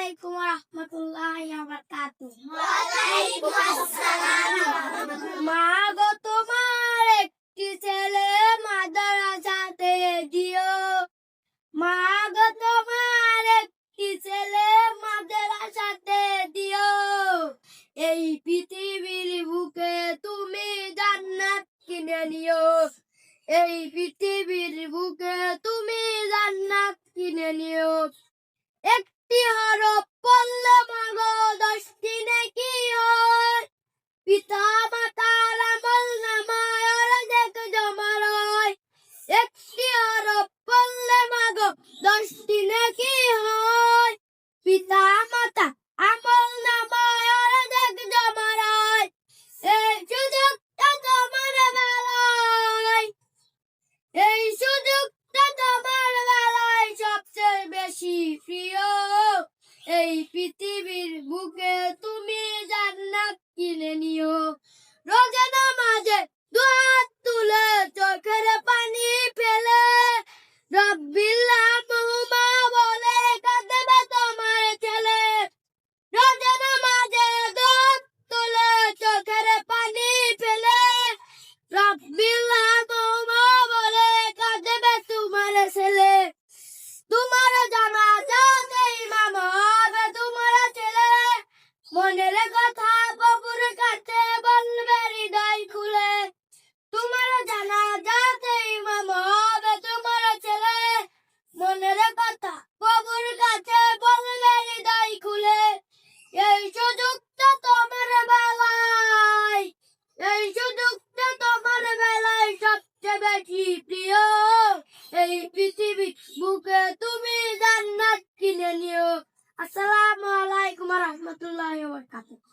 আলাইকুম ওয়া রাহমাতুল্লাহি ওয়া বারাকাতুহু। ওয়ালাইকুম আসসালাম। মা গো তোমার একটি ছেলে মাদ্রাসাতে দিও। মা গো তোমার একটি ছেলে মাদ্রাসাতে দিও। এই পৃথিবীর বুকে তুমি জান্নাত কিনে নিও। এই পৃথিবীর বুকে তুমি জান্নাত কিনে নিও। একটি হরফ পড়লে মাগো 10টি নেকি হয়। পিতা মাতার আমল নামায় অর্ধেক জমা রয়। একটি হরফ পড়লে মাগো 10টি নেকি হয়। পিতা মাতা আমল নামায় অর্ধেক জমা রয়। এই সুযোগটা তোমার বেলায়, এই সুযোগটা তোমার বেলায় সবচেয়ে বেশি প্রিয়। এই পৃথিবীর বুকে তুমি জান্নাত কিনে নিও। রোজা নামাজে দুহাত তুলে চোখের পানি ফেলে রব্বিল আরহামহুমা বলে কাঁদবে তোমার ছেলে। রোজা নামাজে দুহাত তুলে চোখের পানি ফেলে রব্বিল আরহামহুমা বলে কাঁদবে তোমার ছেলে। তোমার জানাজাতে ইমাম হবে তোমার ছেলে। মনের কথা বাবুর কাছে বলবে হৃদয় খুলে। তোমার জানাজাতে ইমাম হবে তোমার ছেলে। মনের কথা বাবুর কাছে বলবে হৃদয় খুলে। এই সুযোগটা তোমার বেলায়, এই সুযোগটা তোমার বেলায় সবচেয়ে বেশি প্রিয়। এই পৃথিবীর বুকে তুমি জান্নাত কিনে নিও। আসসালামু আলাইকুম ওয়া রাহমাতুল্লাহি ওয়া বারাকাতুহু।